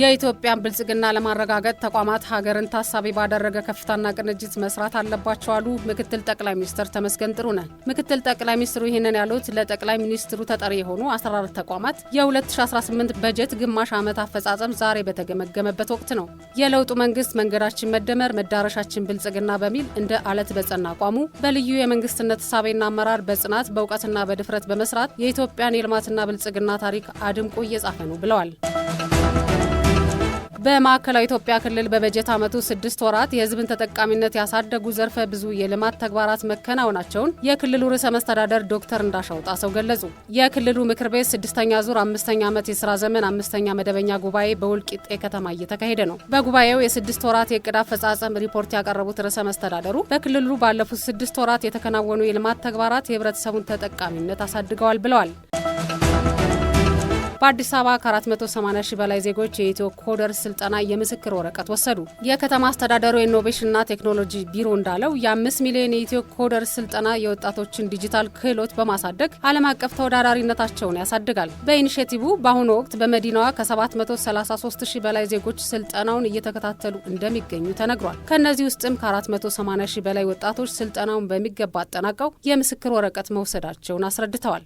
የኢትዮጵያን ብልጽግና ለማረጋገጥ ተቋማት ሀገርን ታሳቢ ባደረገ ከፍታና ቅንጅት መስራት አለባቸው አሉ ምክትል ጠቅላይ ሚኒስትር ተመስገን ጥሩነህ። ምክትል ጠቅላይ ሚኒስትሩ ይህንን ያሉት ለጠቅላይ ሚኒስትሩ ተጠሪ የሆኑ 14 ተቋማት የ2018 በጀት ግማሽ ዓመት አፈጻጸም ዛሬ በተገመገመበት ወቅት ነው። የለውጡ መንግስት መንገዳችን መደመር መዳረሻችን ብልጽግና በሚል እንደ አለት በጸና አቋሙ በልዩ የመንግስትነት እሳቤና አመራር በጽናት በእውቀትና በድፍረት በመስራት የኢትዮጵያን የልማትና ብልጽግና ታሪክ አድምቆ እየጻፈ ነው ብለዋል። በማዕከላዊ ኢትዮጵያ ክልል በበጀት ዓመቱ 6 ወራት የህዝብን ተጠቃሚነት ያሳደጉ ዘርፈ ብዙ የልማት ተግባራት መከናወናቸውን የክልሉ ርዕሰ መስተዳደር ዶክተር እንዳሻው ጣሰው ገለጹ። የክልሉ ምክር ቤት 6ኛ ዙር 5ኛ ዓመት የሥራ ዘመን 5ኛ መደበኛ ጉባኤ በወልቂጤ ከተማ እየተካሄደ ነው። በጉባኤው የ6 ወራት የዕቅድ አፈጻጸም ሪፖርት ያቀረቡት ርዕሰ መስተዳደሩ በክልሉ ባለፉት 6 ወራት የተከናወኑ የልማት ተግባራት የህብረተሰቡን ተጠቃሚነት አሳድገዋል ብለዋል። በአዲስ አበባ ከ480 ሺህ በላይ ዜጎች የኢትዮ ኮደርስ ስልጠና የምስክር ወረቀት ወሰዱ። የከተማ አስተዳደሩ የኢኖቬሽንና ቴክኖሎጂ ቢሮ እንዳለው የ5 ሚሊዮን የኢትዮ ኮደርስ ስልጠና የወጣቶችን ዲጂታል ክህሎት በማሳደግ ዓለም አቀፍ ተወዳዳሪነታቸውን ያሳድጋል። በኢኒሼቲቭ በአሁኑ ወቅት በመዲናዋ ከ733 ሺህ በላይ ዜጎች ስልጠናውን እየተከታተሉ እንደሚገኙ ተነግሯል። ከእነዚህ ውስጥም ከ480 ሺህ በላይ ወጣቶች ስልጠናውን በሚገባ አጠናቀው የምስክር ወረቀት መውሰዳቸውን አስረድተዋል።